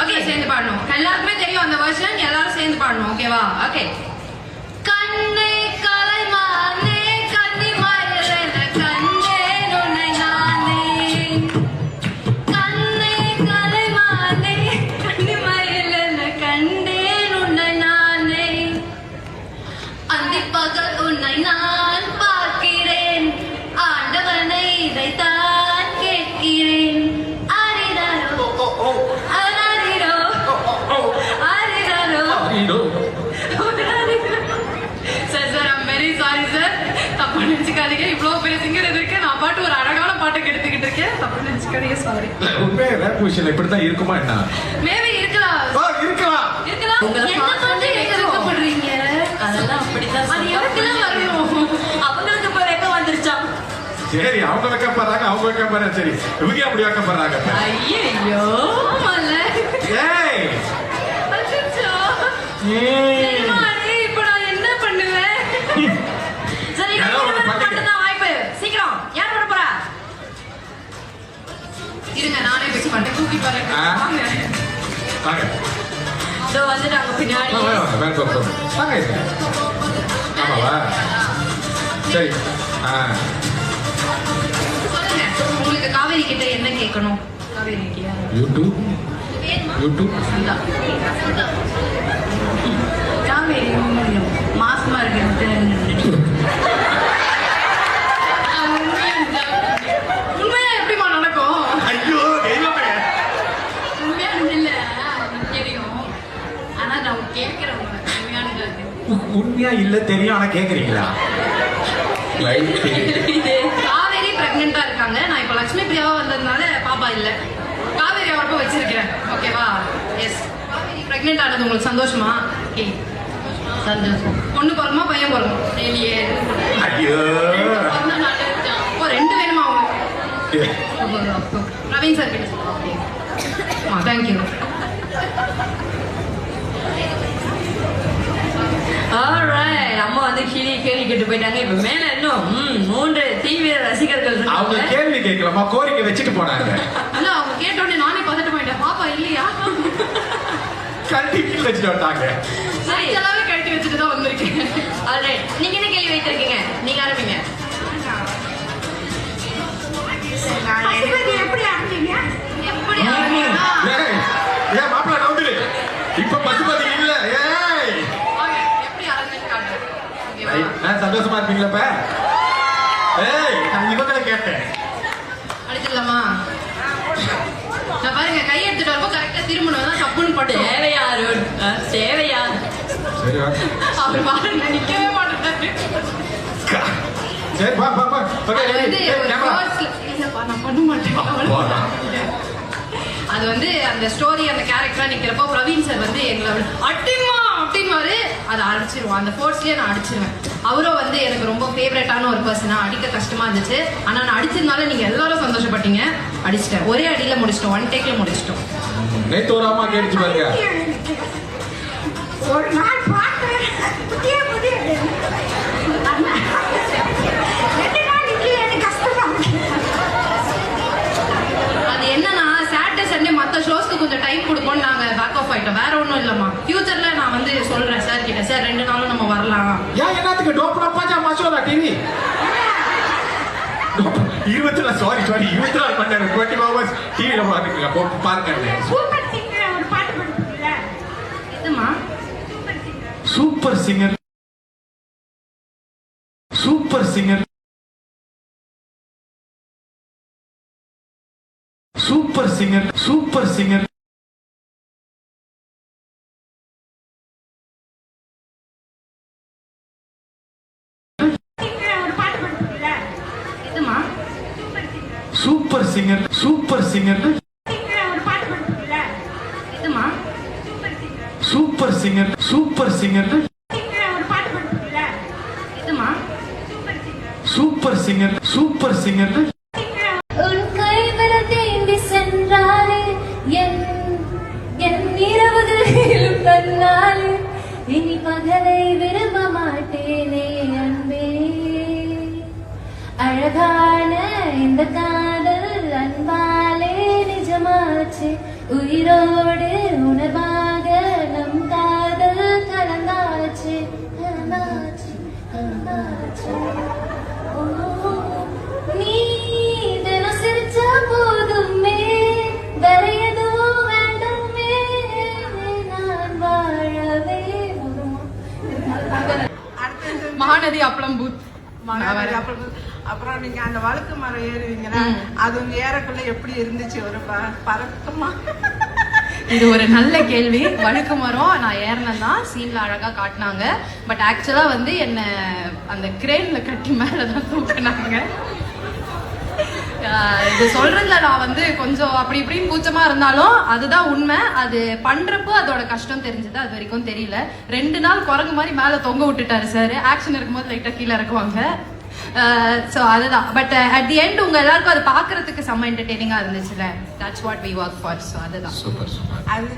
Okay சேர்ந்து பாடணும். எல்லாருக்குமே தெரியும் அந்த வெர்ஷன், எல்லாரும் சேர்ந்து பாடணும். ஓகேவா? ஓகே. கண்ணே கலைமானே கன்னிமயிலென கண்டேன் உன்னை நானே. கண்ணே கலைமானே கன்னிமயிலென கண்டேன் உன்னை நானே. அந்திப்பகல் உன்னை நான் பார்க்கிறேன், ஆண்டவனை இதைத்தான் கேட்கிறேன். ஆரிரோ ஆரிரோ ஆரிரோ. Sir sir I'm very sorry sir, தப்பா நினைச்சுக்காதீங்க. இவ்வளவு பெரிய சிங்கர் எதிர்க்க நான் பாட்டு ஒரு அழகான பாட்டை கெடுத்துக்கிட்டு இருக்கேன். தப்பா நினைச்சுக்காதீங்க, சாரி. உண்மையா ரேப் விஷயம் இப்படித்தான் இருக்குமா என்ன? மேபி இருக்கலாம் இருக்கலாம் இருக்கலாம். என்ன சொல்லி வெட்கப்படுறீங்க? அதெல்லாம் அப்படித்தான். அது எனக்குலாம் வரணும். அவங்களுக்கு இப்போ வெக்கம் வந்துருச்சா? சரி, அவங்க வைக்கப்படுறாங்க, அவங்க வைக்கப்படுறாங்க. சரி, இவங்க அப்படி வைக்கப்படுறாங்க. ஐயோ ஆமால. ஏய் அச்சச்சோ. ஏய் சரிமாடி, இப்போ நான் என்ன பண்ணுவேன்? சரி, யாரோ ஒரு பக்கெட். மட்டும்தான் வாய்ப்பு. சீக்கிரம் யார் பண்ண போறா? இருங்க நானே பிக்ஸ் பண்ணேன். தூக்கி பாருங்க. வாங்க. வாங்க இதோ வந்துட்டாங்க பின்னாடி. வாங்க வாங்க. ஆமாவா? சரி. சொல்லுங்க, உங்களுக்கு காவேரி கிட்ட என்ன கேட்கணும்? காவேரி கிட்ட யூடியூப் சுதா. காவேரி மாசமா இருக்கு. உண்மையா எப்படிமா நடக்கும்? ஐயோ தெய்வமே. உண்மையானது இல்ல, எனக்கு தெரியும். ஆனா நான் கேட்கிறேன் உண்மையானது. உண்மையா இல்ல தெரியும், ஆனா கேக்குறீங்களா? காவேரி பிரெக்னெண்டா இருக்காங்க. நான் இப்ப லட்சுமி பிரியாவா வந்ததுனால பாப்பா இல்ல, காவேரி அவர்ப்ப வச்சிருக்கேன். ஓகேவா? எஸ். காவேரி பிரெக்னென்ட் ஆனது உங்களுக்கு சந்தோஷமா? ஓகே, சந்தோஷம். பொண்ணு பிறகுமா பையன் பிறகும்? ஐயோ ரெண்டு வேணுமா உங்களுக்கு? பிரவீன் சார் கிட்ட. தேங்க்யூ. ஆல்ரைட், அம்மா வந்து கேள்வி கேட்டு போயிட்டாங்க. இப்ப மேல இன்னும் 3 தீவிர ரசிகர்கள் அவங்க இருக்காங்க. கேள்வி கேட்கலாமா, கோரிக்கை வச்சுட்டு போனாங்க. இல்ல, அவங்க கேட்டோடனே நானே பதட்ட போயிட்டேன். பாப்பா இல்லையா? கல்வி வச்சுட்டு வந்தாங்க. சரி, எல்லாமே கழட்டி வச்சுட்டு தான் வந்திருக்கேன். ஆல்ரைட், நீங்க என்ன கேள்வி வைத்திருக்கீங்க? நீங்க ஆரம்பிங்க. எப்படி ஏய், ஏன் மாப்பிள்ள நவுந்துரு? இப்ப பசுபதி இல்ல. ஏய் எப்படி அரங்கேற்று காட்டுறேன்? ஓகேவா? நான் சந்தோஷமா இருப்பீங்களா இப்ப? ஏய், நான் இவங்களை கேட்டேன். அடிச்சிடலாமா? நான் பாருங்க, கை எடுத்துட்டு வரப்போ கரெக்டா திரும்பணும் தான் தப்புன்னு பட்டு. தேவையா அருண்? தேவையா? சரி வா. அவர் பாருங்க நிக்கவே மாட்டேன். சரி பா பா பா. ஓகே, அது வந்து ஏய், ஒரு கேமரா. இல்லப்பா நான் பண்ண மாட்டேன். அது வந்து அந்த ஸ்டோரி, அந்த கேரக்டரா நிக்கிறப்போ பிரவீன் சார் வந்து எங்களை அட்டிமா அப்படின்னு அதை அடிச்சிருவோம். அந்த ஃபோர்ஸ்லயே நான் அடிச்சிருவேன். அவரும் வந்து எனக்கு ரொம்ப ஃபேவரட்டான ஒரு பர்சனா, அடிக்க கஷ்டமா இருந்துச்சு. ஆனா நான் அடிச்சதுனால நீங்க எல்லாரும் சந்தோஷப்பட்டீங்க. அடிச்சிட்டேன், ஒரே அடியில முடிச்சிட்டோம், 1 டேக்ல முடிச்சிட்டோம். நேத்து ஒரு அம்மா கேட்டுச்சு பாருங்க. ஒரு நாள் பார்த்தேன், புதிய புதிய 2 நாள் எனக்கு கஷ்டமா இருக்கு. அது என்னன்னா சாட்டர்டே சண்டே மற்ற ஷோஸ்க்கு கொஞ்சம் டைம் கொடுப்போம், நாங்க பேக் ஆஃப் ஆயிட்டோம். வேற ஒன்றும் இல்லம்மா. ஃபியூச்சர்ல நான் வந்து சொல்றேன் சார் கிட்ட, சார் 2 நாளும் நம்ம வரலாம். ஏன் என்னத்துக்கு டோப்னா பாஜா மாசோடா டிவி 24 மணி நேரம் 24 hours டிவில பாருங்க. பாருங்க. சூப்பர் சிங்கர் ஒரு பாட்டு பாடுறீங்களா? எதுமா? Super singer. Super singer. Super singer. Super singer. ஒரு பாட்டு பாடுறீங்களா? எதுமா? Super singer. Super singer. Super singer. ஒரு பாட்டு பாடுறீங்களா? எதுமா? Super singer. Super singer. ஒரு பாட்டு பாடுறீங்களா? எதுமா? Super singer. Super singer. உன் கைவிரல் தீண்டி சென்றாலே என் இரவுகளிலும் தன்னாலே இனி பகலை விரும்ப மாட்டேனே அன்பே. அழகான இந்த காதல் அன்பாலே நிஜமாச்சு, உயிரோடு உணவாக நம் காதல் கலந்தாச்சு கலந்தாச்சு கலந்தாச்சு ஓ, நீ தினம் சிரிச்சா போதுமே வேற எதுவும் வேண்டுமே நான் வாழவே மகாநதி அப்பளம் பூத் மகாநதி அப்புறம் நீங்க அந்த வழுக்கு மரம் ஏறுவீங்களா அது உங்க ஏறக்குள்ள எப்படி இருந்துச்சு ஒரு பறக்கமா இது ஒரு நல்ல கேள்வி. வழுக்கு மரம் நான் ஏறினதான் சீன்ல அழகா காட்டினாங்க. பட் ஆக்சுவலா வந்து என்ன அந்த கிரேன்ல கட்டி மேலதான் தூக்கினாங்க. இது சொல்றதுல நான் வந்து கொஞ்சம் அப்படி இப்படின்னு கூச்சமா இருந்தாலும் அதுதான் உண்மை. அது பண்றப்போ அதோட கஷ்டம் தெரிஞ்சது, அது வரைக்கும் தெரியல. 2 நாள் குரங்கு மாதிரி மேல தொங்க விட்டுட்டாரு சார். ஆக்ஷன் இருக்கும்போது லைட்டா கீழே இறக்குவாங்க. சோ அதுதான். பட் அட் தி எண்ட் உங்க எல்லாருக்கும் அது பாக்குறதுக்கு செம்ம என்டர்டெய்னிங்கா இருந்துச்சுல. That's what we work for. So அதுதான் சூப்பர் சூப்பர். அது